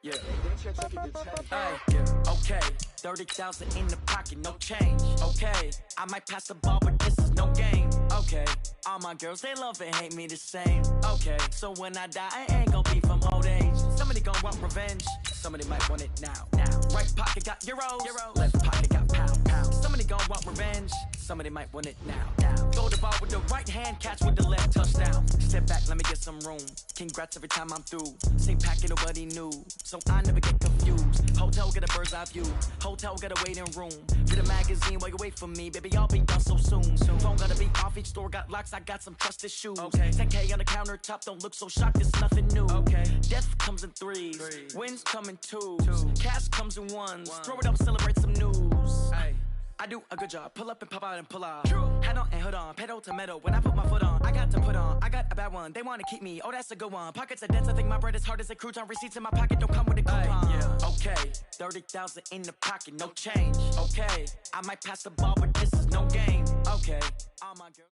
Yeah. Hey, yeah. Okay. 30,000 in the pocket, no change. Okay. I might pass the ball, but this is no game. Okay. All my girls, they love and hate me the same. Okay. So when I die, I ain't gonna be from old age. Somebody gonna want revenge. Somebody might want it now. Right pocket got euros. Left pocket got pound. Somebody gonna want revenge. Somebody might want it now. Throw the ball with the right hand, catch with the left, touchdown. Step back, let me get some room. Congrats every time I'm through. Same packet, nobody knew, so I never get confused. Hotel get a bird's eye view. Hotel get a waiting room. Read a magazine while you wait for me, baby. I'll be done so soon. Phone gotta be off, each store got locks. I got some trusted shoes. Okay. 10K on the countertop, don't look so shocked. It's nothing new. Okay. Death comes in threes. Wins come in twos. Cash comes in ones. Throw it up, celebrate some news. Ay. I do a good job. Pull up and pop out and pull out. Head on and hood on. Pedal to metal. When I put my foot on, I got to put on. I got a bad one. They want to keep me. Oh, that's a good one. Pockets are dense. I think my bread is hard as a crouton. Receipts in my pocket don't come with a coupon. Yeah. Okay. 30,000 in the pocket. No change. Okay. I might pass the ball, but this is no game. Okay. All my girls.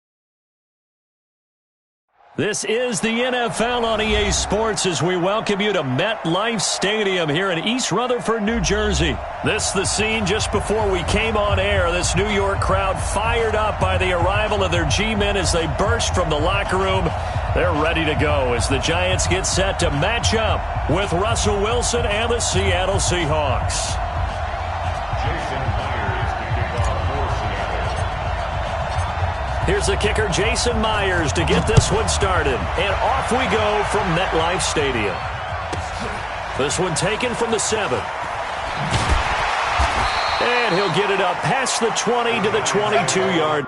This is the NFL on EA Sports as we welcome you to MetLife Stadium here in East Rutherford, New Jersey. This is the scene just before we came on air. This New York crowd fired up by the arrival of their G-men as they burst from the locker room. They're ready to go as the Giants get set to match up with Russell Wilson and the Seattle Seahawks. Here's the kicker, Jason Myers, to get this one started. And off we go from MetLife Stadium. This one taken from the 7. And he'll get it up past the 20 to the 22-yard.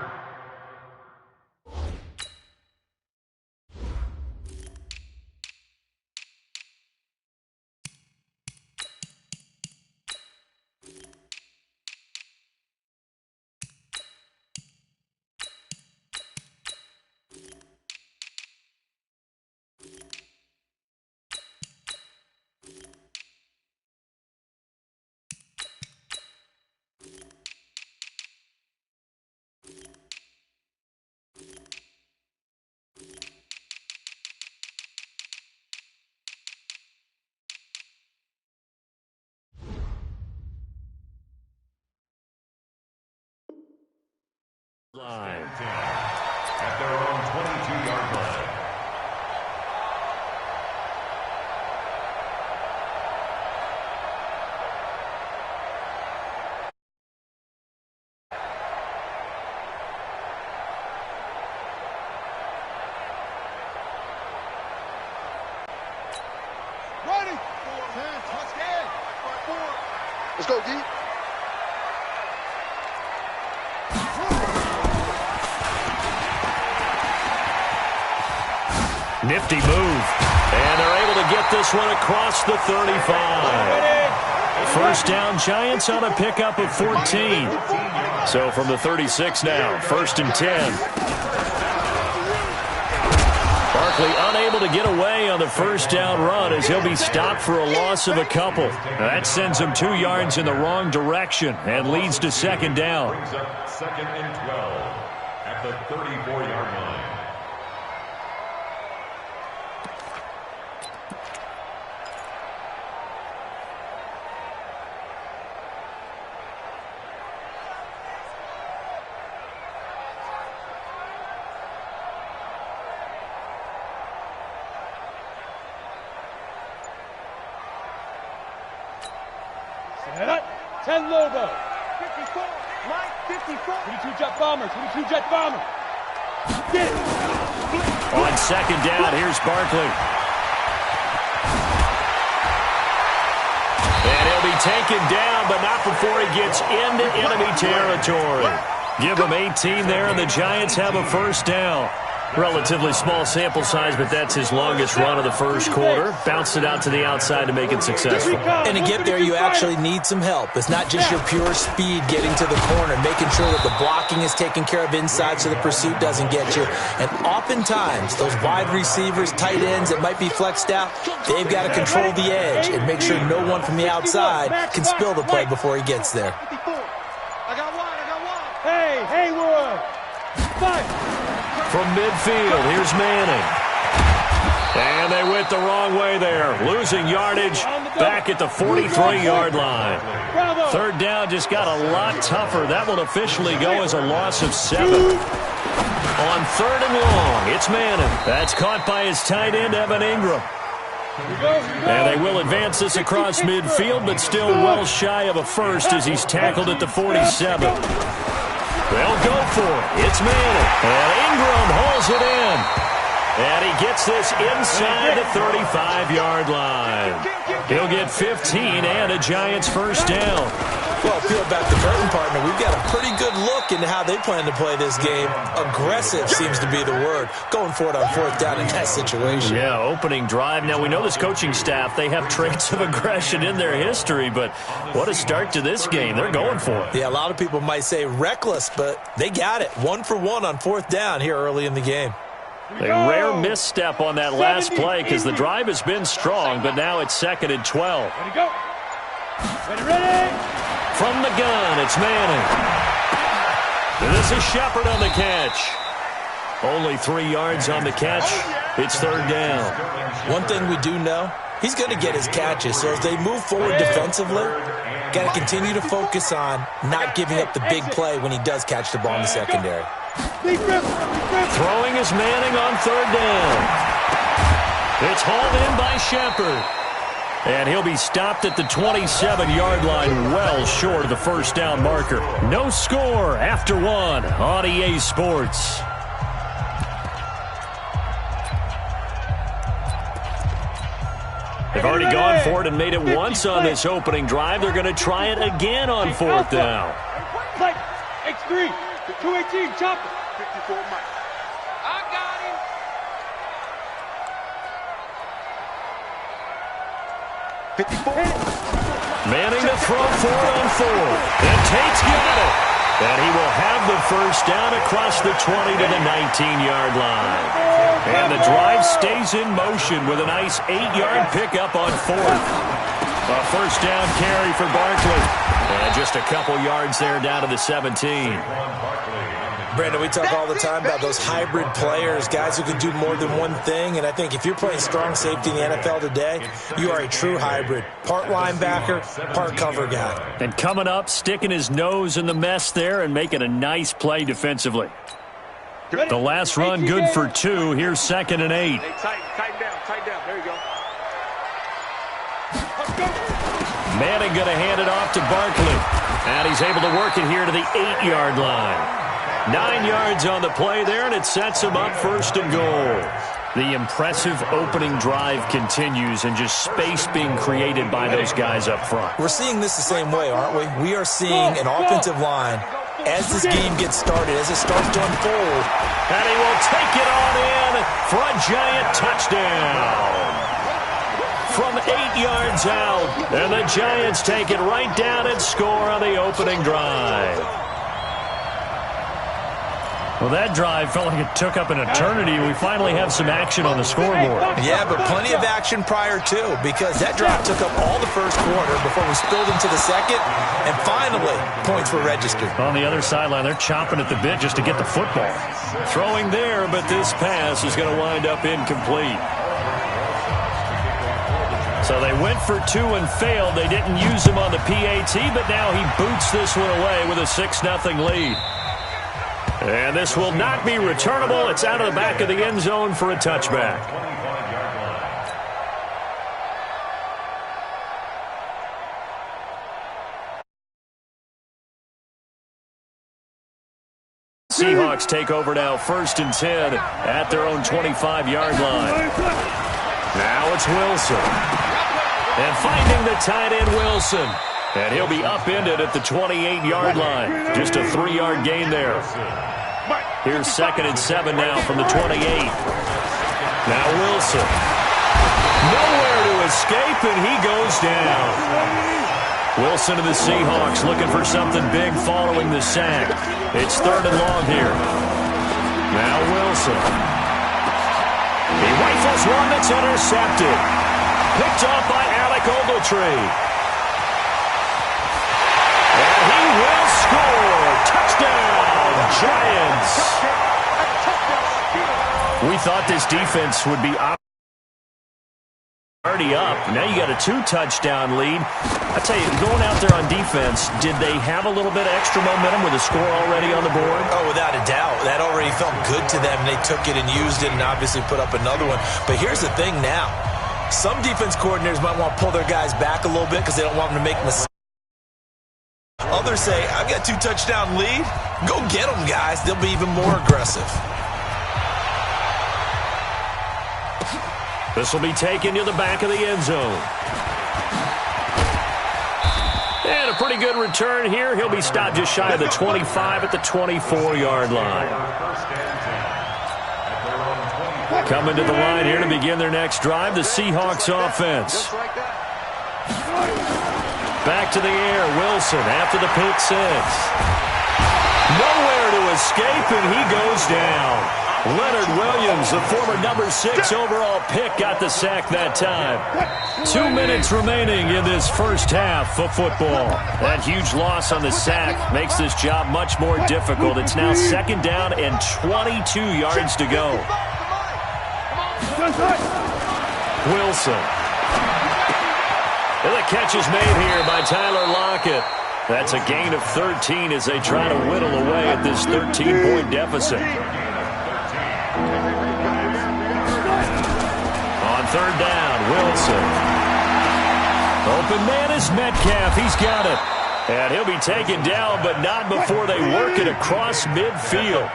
At their own 22-yard line. Ready. Touchdown. Let's go, D. Nifty move. And they're able to get this one across the 35. First down, Giants on a pickup of 14. So from the 36 now, 1st and 10. Barkley unable to get away on the first down run as he'll be stopped for a loss of a couple. Now that sends him 2 yards in the wrong direction and leads to 2nd down. Brings up 2nd and 12 at the 34-yard line. Set up. 10 Lobo. 54. Mike, 54. 22 Jet Bomber. 22 Jet Bomber. Get it. On 2nd down, here's Barkley. And he'll be taken down, but not before he gets into enemy territory. Give him 18 there, and the Giants have a 1st down. Relatively small sample size, but that's his longest run of the first quarter. Bounced it out to the outside to make it successful. And to get there, you actually need some help. It's not just your pure speed getting to the corner, making sure that the blocking is taken care of inside so the pursuit doesn't get you. And oftentimes, those wide receivers, tight ends that might be flexed out, they've got to control the edge and make sure no one from the outside can spill the play before he gets there. I got one. Hey, Haywood. Fight. From midfield, here's Manning. And they went the wrong way there, losing yardage back at the 43-yard line. Third down just got a lot tougher. That will officially go as a loss of 7. On third and long, it's Madden. That's caught by his tight end, Evan Ingram. And they will advance this across midfield, but still well shy of a first as he's tackled at the 47. They'll go for it. It's Madden. And Ingram hauls it in. And he gets this inside the 35-yard line. He'll get 15 and a Giants first down. Well, peel back the curtain, partner. We've got a pretty good look into how they plan to play this game. Aggressive seems to be the word. Going for it on fourth down in that situation. Yeah, opening drive. Now, we know this coaching staff, they have traits of aggression in their history, but what a start to this game. They're going for it. Yeah, a lot of people might say reckless, but they got it. 1 for 1 on fourth down here early in the game. A rare misstep on that last play because the drive has been strong, but now it's 2nd and 12. Ready, go. Ready. From the gun, it's Manning. And this is Shepard on the catch. Only 3 yards on the catch. It's third down. One thing we do know, he's going to get his catches. So as they move forward defensively, got to continue to focus on not giving up the big play when he does catch the ball in the secondary. Throwing is Manning on third down. It's hauled in by Shepard. And he'll be stopped at the 27-yard line, well short of the first down marker. No score after 1 on EA Sports. They've already gone for it and made it once on this opening drive. They're going to try it again on fourth down. X3, 218, chopper. 54 Mike. I got him. 54. Manning to throw for it on fourth. And Tate's got it. And he will have the first down across the 20 to the 19-yard line. And the drive stays in motion with a nice 8-yard pickup on fourth. A first down carry for Barkley. And just a couple yards there down to the 17. Brandon, we talk all the time about those hybrid players, guys who can do more than one thing. And I think if you're playing strong safety in the NFL today, you are a true hybrid. Part linebacker, part cover guy. And coming up, sticking his nose in the mess there and making a nice play defensively. The last run good for 2. Here's 2nd and 8. Hey, tighten down. There you go. Manning going to hand it off to Barkley. And he's able to work it here to the 8-yard line. 9 yards on the play there, and it sets him up first and goal. The impressive opening drive continues, and just space being created by those guys up front. We're seeing this the same way, aren't we? We are seeing an offensive line as this game gets started, as it starts to unfold. And he will take it on in for a giant touchdown. From 8 yards out, and the Giants take it right down and score on the opening drive. Well, that drive felt like it took up an eternity. We finally have some action on the scoreboard. Yeah, but plenty of action prior to, because that drive took up all the first quarter before we spilled into the second, and finally, points were registered. On the other sideline, they're chomping at the bit just to get the football. Throwing there, but this pass is going to wind up incomplete. So they went for 2 and failed. They didn't use him on the PAT, but now he boots this one away with a 6-0 lead. And this will not be returnable. It's out of the back of the end zone for a touchback. Seahawks take over now, 1st and 10 at their own 25-yard line. Now it's Wilson. And finding the tight end, Wilson. And he'll be upended at the 28-yard line. Just a 3-yard gain there. Here's 2nd and 7 now from the 28. Now Wilson. Nowhere to escape, and he goes down. Wilson of the Seahawks looking for something big following the sack. It's 3rd and long here. Now Wilson. He rifles one that's intercepted. Picked off by Alec Ogletree. And he will score. Touchdown, Giants. We thought this defense would be already up. Now you got a 2-touchdown lead. I tell you, going out there on defense, did they have a little bit of extra momentum with a score already on the board? Oh, without a doubt. That already felt good to them. They took it and used it and obviously put up another one. But here's the thing now. Some defense coordinators might want to pull their guys back a little bit because they don't want them to make mistakes. Others say, I've got 2-touchdown lead. Go get them, guys. They'll be even more aggressive. This will be taken to the back of the end zone. And a pretty good return here. He'll be stopped just shy of the 25 at the 24-yard line. Coming to the line here to begin their next drive, the Seahawks offense. Back to the air, Wilson after the pick six. Nowhere to escape, and he goes down. Leonard Williams, the former number 6 overall pick, got the sack that time. 2 minutes remaining in this first half of football. That huge loss on the sack makes this job much more difficult. It's now 2nd down and 22 yards to go. Wilson. And the catch is made here by Tyler Lockett. That's a gain of 13 as they try to whittle away at this 13-point deficit. On 3rd down, Wilson. Open man is Metcalf. He's got it. And he'll be taken down, but not before they work it across midfield.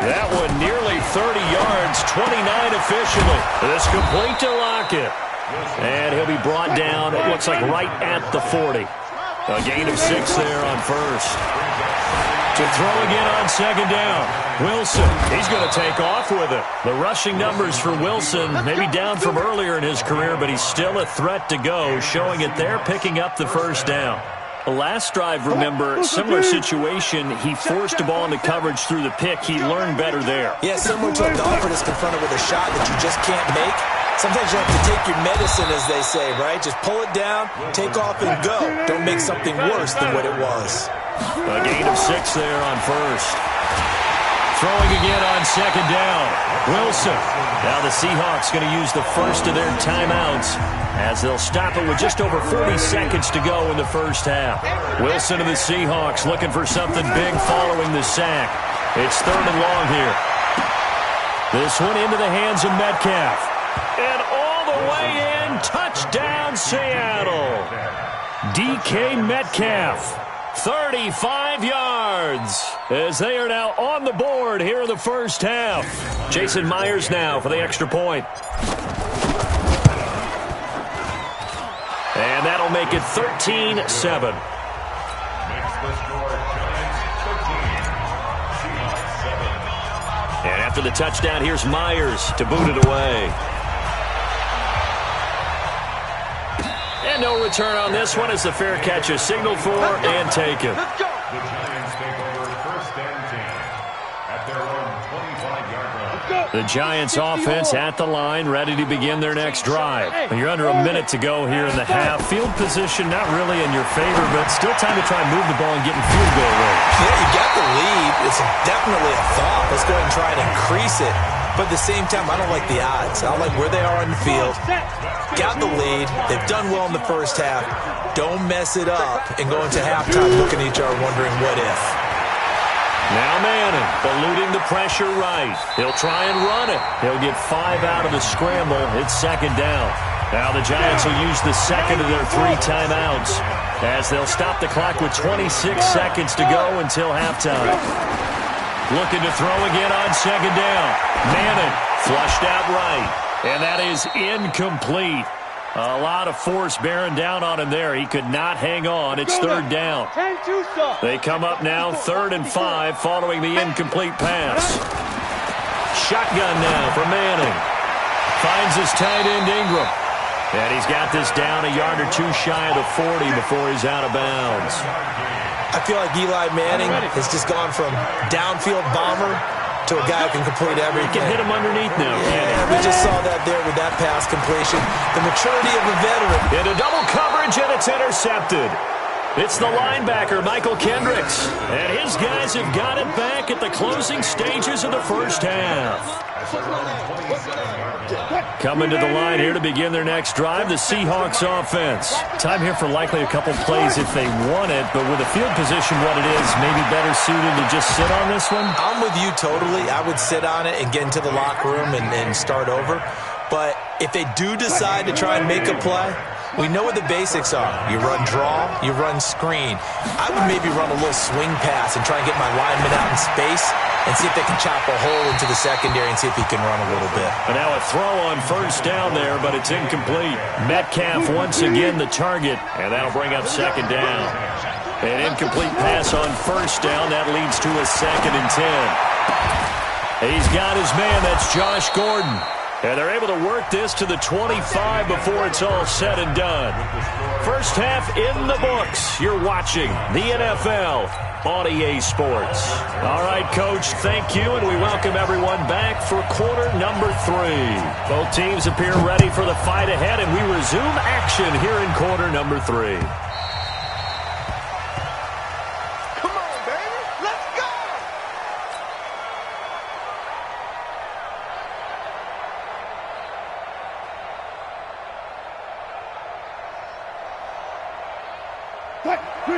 That one nearly 30 yards, 29 officially. This complete to Lockett. And he'll be brought down, it looks like right at the 40. A gain of 6 there on first. To throw again on 2nd down. Wilson, he's going to take off with it. The rushing numbers for Wilson maybe down from earlier in his career, but he's still a threat to go, showing it there, picking up the 1st down. The last drive, remember, similar situation. He forced a ball into coverage through the pick. He learned better there. Yeah, similar to a golfer that's confronted with a shot that you just can't make. Sometimes you have to take your medicine, as they say, right? Just pull it down, take off, and go. Don't make something worse than what it was. A gain of 6 there on first. Throwing again on 2nd down. Wilson. Now the Seahawks going to use the first of their timeouts as they'll stop it with just over 40 seconds to go in the first half. Wilson of the Seahawks looking for something big following the sack. It's 3rd and long here. This one into the hands of Metcalf. And all the way in, touchdown Seattle. DK Metcalf. 35 yards as they are now on the board here in the first half. Jason Myers now for the extra point. And that'll make it 13-7. Makes the score Giants 13, Seahawks 7. And after the touchdown, here's Myers to boot it away. And no return on this one as the fair catch is signaled for and taken. The Giants take over 1st and 10 at their own 25-yard line. The Giants offense at the line, ready to begin their next drive. You're under a minute to go here in the half. Field position not really in your favor, but still time to try and move the ball and get in field goal range. Yeah, you got the lead. It's definitely a thought. Let's go ahead and try and increase it. But at the same time, I don't like the odds. I don't like where they are on the field. Got the lead. They've done well in the first half. Don't mess it up and go into halftime looking at each other wondering what if. Now Manning eluding the pressure right. He'll try and run it. He'll get 5 out of the scramble. It's 2nd down. Now the Giants will use the second of their 3 timeouts as they'll stop the clock with 26 seconds to go until halftime. Looking to throw again on 2nd down. Manning flushed out right. And that is incomplete. A lot of force bearing down on him there. He could not hang on. It's 3rd down. They come up now 3rd and 5 following the incomplete pass. Shotgun now for Manning. Finds his tight end Ingram. And he's got this down a yard or 2 shy of the 40 before he's out of bounds. I feel like Eli Manning has just gone from downfield bomber to a guy who can complete everything. He can hit him underneath now. Yeah, we just saw that there with that pass completion. The maturity of a veteran. Into double coverage, and it's intercepted. It's the linebacker, Michael Kendricks. And his guys have got it back at the closing stages of the first half. Coming to the line here to begin their next drive, the Seahawks offense. Time here for likely a couple plays if they want it, but with the field position what it is, maybe better suited to just sit on this one? I'm with you totally. I would sit on it and get into the locker room and start over. But if they do decide to try and make a play, we know what the basics are. You run draw, you run screen. I would maybe run a little swing pass and try and get my lineman out in space and see if they can chop a hole into the secondary and see if he can run a little bit. And now a throw on first down there, but it's incomplete. Metcalf once again the target, and that'll bring up second down. An incomplete pass on first down. That leads to a 2nd and 10. He's got his man. That's Josh Gordon. And they're able to work this to the 25 before it's all said and done. First half in the books. You're watching the NFL on EA Sports. All right, Coach, thank you, and we welcome everyone back for quarter number 3. Both teams appear ready for the fight ahead, and we resume action here in quarter number 3. Come on, baby. Let's go.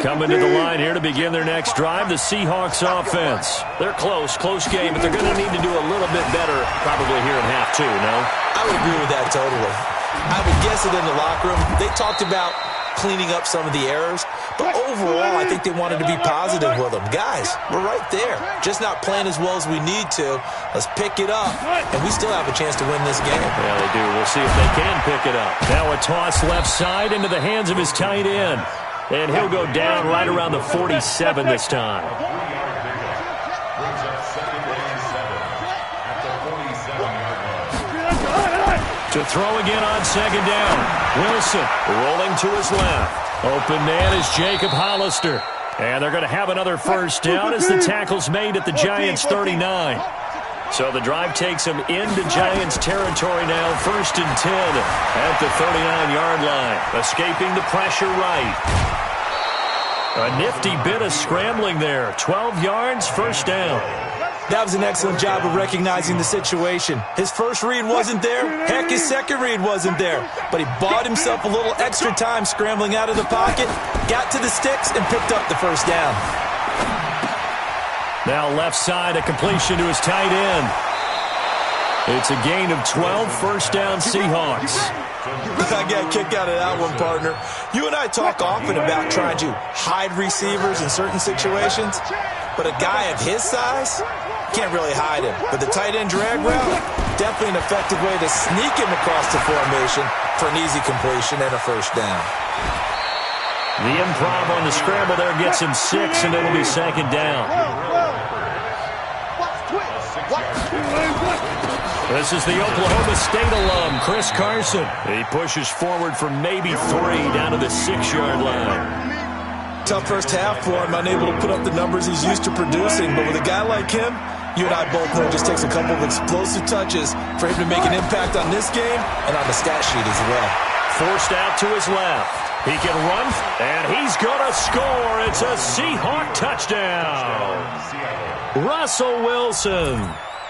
Coming to the line here to begin their next drive, the Seahawks offense. They're close game, but they're going to need to do a little bit better probably here in half 2, no? I would agree with that totally. I would guess it in the locker room. They talked about cleaning up some of the errors, but overall I think they wanted to be positive with them. Guys, we're right there. Just not playing as well as we need to. Let's pick it up, and we still have a chance to win this game. Yeah, they do. We'll see if they can pick it up. Now a toss left side into the hands of his tight end. And he'll go down right around the 47 this time. To throw again on second down. Wilson rolling to his left. Open man is Jacob Hollister. And they're going to have another first down as the tackle's made at the Giants' 39. So the drive takes them into Giants territory now. 1st and 10 at the 39-yard line. Escaping the pressure right. A nifty bit of scrambling there. 12 yards, first down. That was an excellent job of recognizing the situation. His first read wasn't there. Heck, his second read wasn't there. But he bought himself a little extra time scrambling out of the pocket, got to the sticks, and picked up the first down. Now left side, a completion to his tight end. It's a gain of 12, first down Seahawks. I got a kick out of that one, partner. You and I talk often about trying to hide receivers in certain situations, but a guy of his size can't really hide him. But the tight end drag route, definitely an effective way to sneak him across the formation for an easy completion and a first down. The improv on the scramble there gets him 6, and it'll be second down. This is the Oklahoma State alum, Chris Carson. He pushes forward for maybe 3 down to the 6-yard line. Tough first half for him, unable to put up the numbers he's used to producing. But with a guy like him, you and I both know it just takes a couple of explosive touches for him to make an impact on this game and on the stat sheet as well. Forced out to his left. He can run, and he's going to score. It's a Seahawk touchdown. Russell Wilson.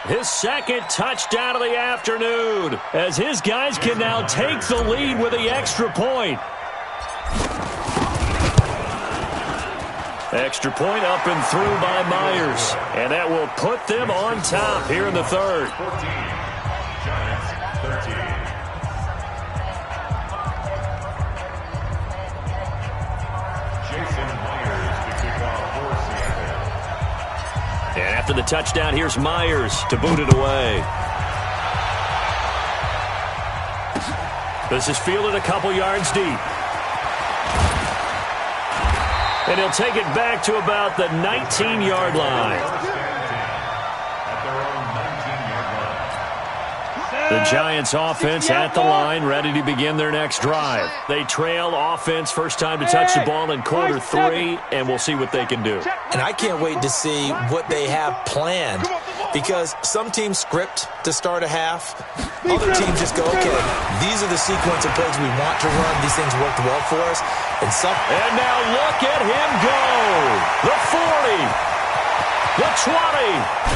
His second touchdown of the afternoon as his guys can now take the lead with the extra point. Extra point up and through by Myers. And that will put them on top here in the third. 14, Giants 13. And after the touchdown, here's Myers to boot it away. This is fielded a couple yards deep. And he'll take it back to about the 19-yard line. The Giants offense at the line, ready to begin their next drive. They trail offense, first time to touch the ball in quarter 3, and we'll see what they can do. And I can't wait to see what they have planned because some teams script to start a half. Other teams just go, okay, these are the sequence of plays we want to run. These things worked well for us. And now look at him go. The 40. The 20.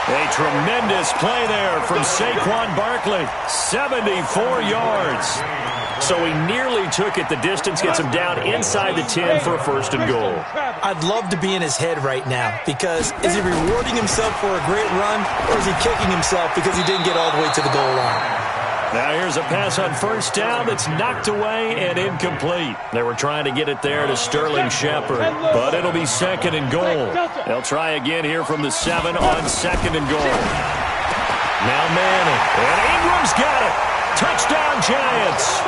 A tremendous play there from Saquon Barkley. 74 yards. So he nearly took it the distance, gets him down inside the 10 for a first and goal. I'd love to be in his head right now because is he rewarding himself for a great run or is he kicking himself because he didn't get all the way to the goal line? Now here's a pass on first down that's knocked away and incomplete. They were trying to get it there to Sterling Shepard, but it'll be second and goal. They'll try again here from the 7 on second and goal. Now Manning, and Ingram's got it. Touchdown Giants.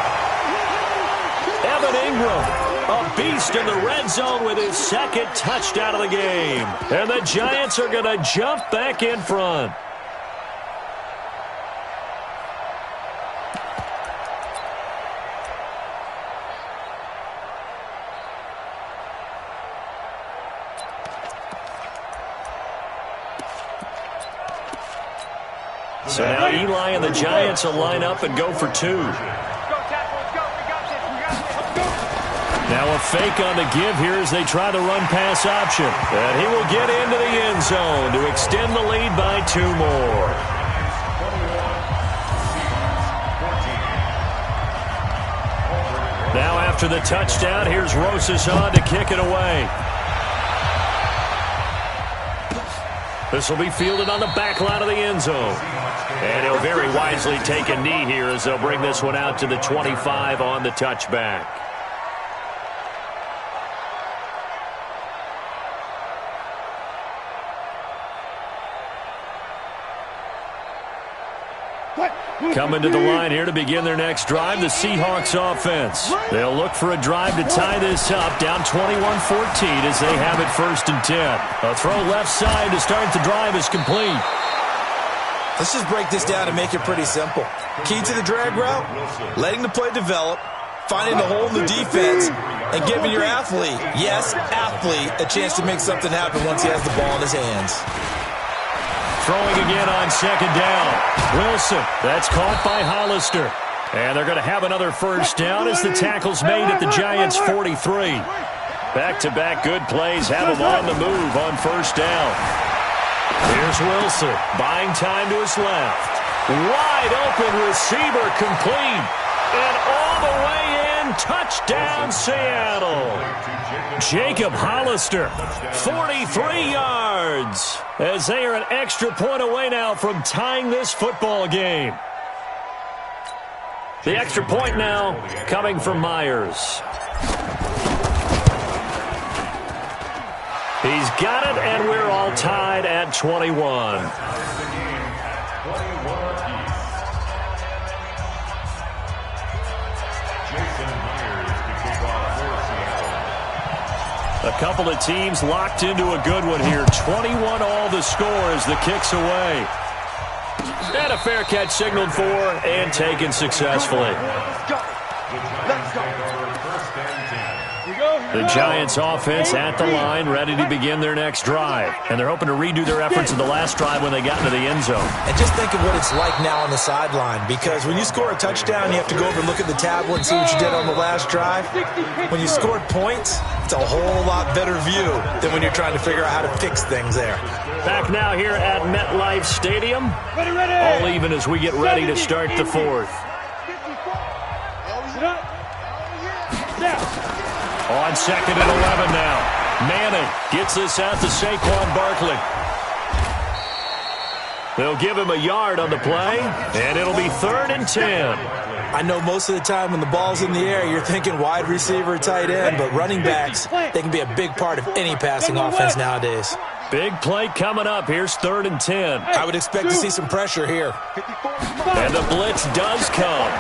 Evan Ingram, a beast in the red zone with his second touchdown of the game. And the Giants are going to jump back in front. So now Eli and the Giants will line up and go for 2. Now a fake on the give here as they try the run-pass option. And he will get into the end zone to extend the lead by 2 more. Now after the touchdown, here's Rosas on to kick it away. This will be fielded on the back line of the end zone. And he'll very wisely take a knee here as they'll bring this one out to the 25 on the touchback. Coming to the line here to begin their next drive, the Seahawks offense. They'll look for a drive to tie this up, down 21-14 as they have it first and 10. A throw left side to start the drive is complete. Let's just break this down and make it pretty simple. Key to the drag route, letting the play develop, finding the hole in the defense, and giving your athlete, yes, athlete, a chance to make something happen once he has the ball in his hands. Throwing again on second down. Wilson, that's caught by Hollister. And they're going to have another first down as the tackle's made at the Giants' 43. Back-to-back good plays have them on the move on first down. Here's Wilson, buying time to his left. Wide open receiver complete. And all the way in, touchdown Seattle. Jacob Hollister, 43 yards. As they are an extra point away now from tying this football game. The extra point now coming from Myers. He's got it, and we're all tied at 21. A couple of teams locked into a good one here. 21 all the score as the kick's away. And a fair catch signaled for and taken successfully. The Giants offense at the line, ready to begin their next drive. And they're hoping to redo their efforts in the last drive when they got into the end zone. And just think of what it's like now on the sideline, because when you score a touchdown, you have to go over and look at the tablet and see what you did on the last drive. When you scored points, it's a whole lot better view than when you're trying to figure out how to fix things there. Back now here at MetLife Stadium. All even as we get ready to start the fourth. On second and 11 now. Manning gets this out to Saquon Barkley. They'll give him a yard on the play, and it'll be 3rd and 10. I know most of the time when the ball's in the air, you're thinking wide receiver, tight end, but running backs, they can be a big part of any passing offense nowadays. Big play coming up. Here's 3rd and 10. I would expect to see some pressure here. And the blitz does come.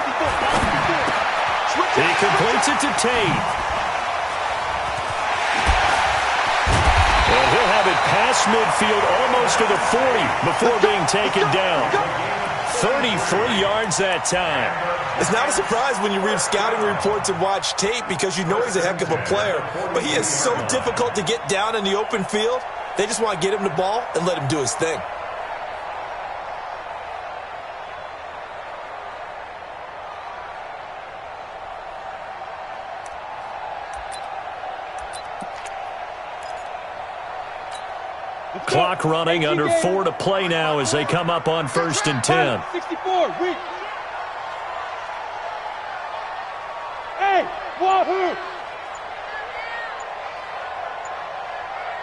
He completes it to Tate. And he'll have it past midfield almost to the 40 before being taken down. 33 yards that time. It's not a surprise when you read scouting reports and watch tape because you know he's a heck of a player. But he is so difficult to get down in the open field. They just want to get him the ball and let him do his thing. Clock running, under 4 to play now as they come up on 1st and 10. 64, weak. Hey, wahoo!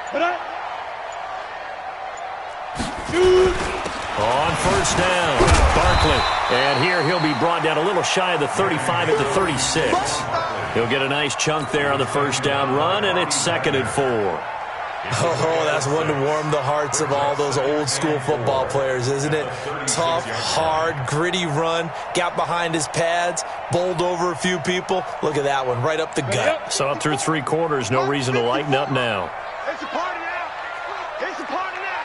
Put up. Shoot. On 1st down, Barkley. And here he'll be brought down a little shy of the 35 at the 36. He'll get a nice chunk there on the 1st down run, and it's 2nd and 4. Oh, that's one to warm the hearts of all those old school football players, isn't it? Tough, hard, gritty run, got behind his pads, bowled over a few people. Look at that one, right up the gut. So up through 3 quarters, no reason to lighten up now. It's a party now. It's a party now.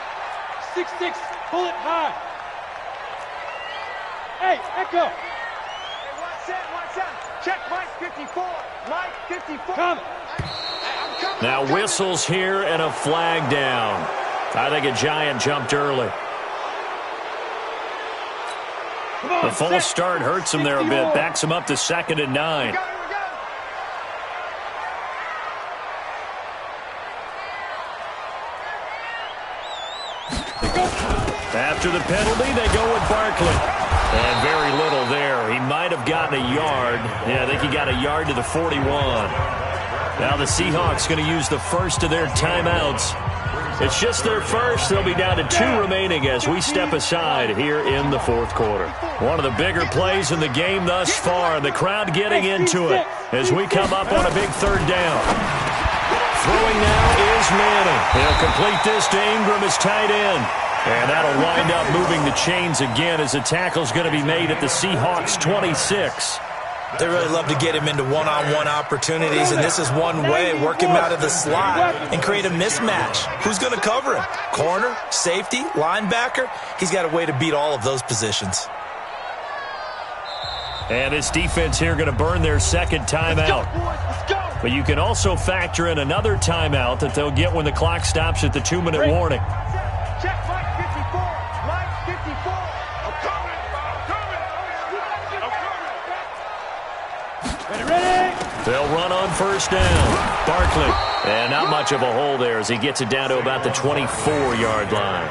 6-6, pull it high. Hey, Echo. Hey, what's that? Check Mike 54. Mike 54. Come. Now whistles here and a flag down. I think a Giant jumped early. On, the false start hurts him there a bit. Backs him up to 2nd and 9. After the penalty, they go with Barkley. And very little there. He might have gotten a yard. Yeah, I think he got a yard to the 41. Now the Seahawks going to use the first of their timeouts. It's just their first. They'll be down to 2 remaining as we step aside here in the 4th quarter. One of the bigger plays in the game thus far. The crowd getting into it as we come up on a big 3rd down. Throwing now is Manning. He'll complete this to Ingram as tight end. And that'll wind up moving the chains again as the tackle's going to be made at the Seahawks 26. They really love to get him into one-on-one opportunities, and this is one way, work him out of the slot and create a mismatch. Who's going to cover him? Corner, safety, linebacker? He's got a way to beat all of those positions. And this defense here going to burn their 2nd timeout. But you can also factor in another timeout that they'll get when the clock stops at the 2-minute warning. Check Mike 54. Mike 54. I'm coming. Ready? They'll run on 1st down. Barkley. And not much of a hole there as he gets it down to about the 24-yard line.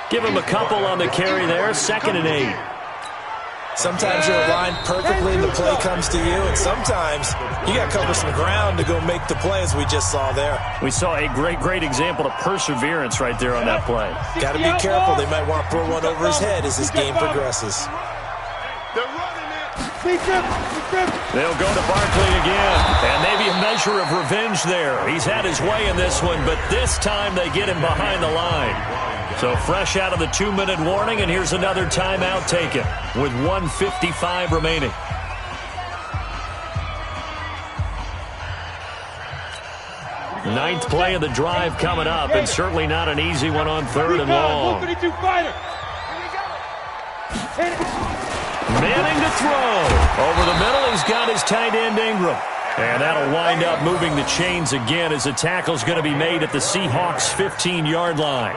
Give him a couple on the carry there. 2nd and 8. Sometimes you're aligned perfectly and the play comes to you, and sometimes you got to cover some ground to go make the play, as we just saw there. We saw a great example of perseverance right there on that play. Got to be careful. They might want to throw one over his head as this game progresses. They're running it. They'll go to Barkley again, and maybe a measure of revenge there. He's had his way in this one, but this time they get him behind the line. So fresh out of the 2-minute warning, and here's another timeout taken with 1:55 remaining. Ninth play of the drive coming up, and certainly not an easy one on 3rd and long. Manning to throw. Over the middle, he's got his tight end Ingram. And that'll wind up moving the chains again as the tackle's going to be made at the Seahawks' 15-yard line.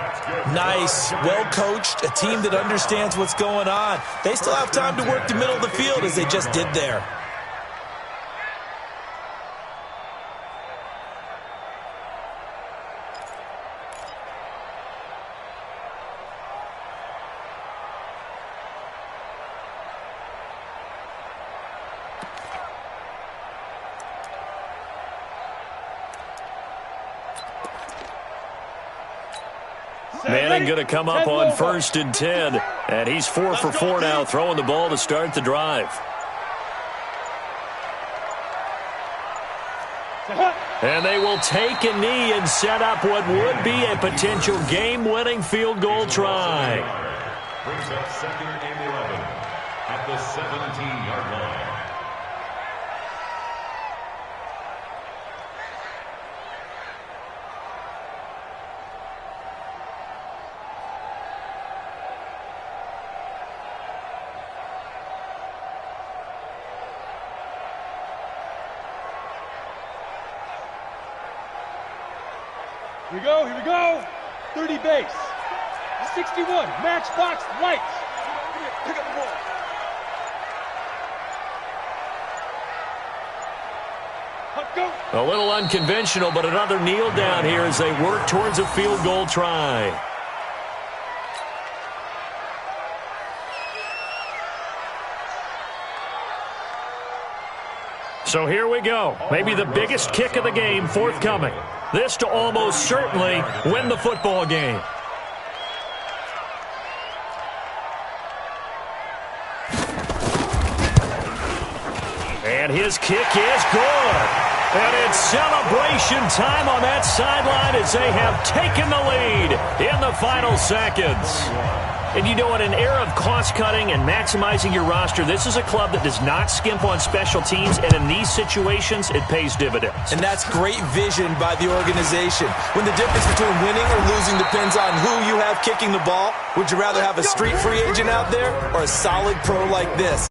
Nice, well-coached, a team that understands what's going on. They still have time to work the middle of the field as they just did there. Manning going to come up on 1st and 10. And he's 4 for 4 now, throwing the ball to start the drive. And they will take a knee and set up what would be a potential game-winning field goal try. Brings up 2nd and 11 at the 17-yard line. Here we go, here we go. 30 base. 61, matchbox lights. Pick up the ball. Go. A little unconventional, but another kneel down here as they work towards a field goal try. So here we go. Maybe the biggest kick of the game forthcoming. This to almost certainly win the football game. And his kick is good. And it's celebration time on that sideline as they have taken the lead in the final seconds. And you know, in an era of cost-cutting and maximizing your roster, this is a club that does not skimp on special teams, and in these situations, it pays dividends. And that's great vision by the organization. When the difference between winning or losing depends on who you have kicking the ball, would you rather have a street free agent out there or a solid pro like this?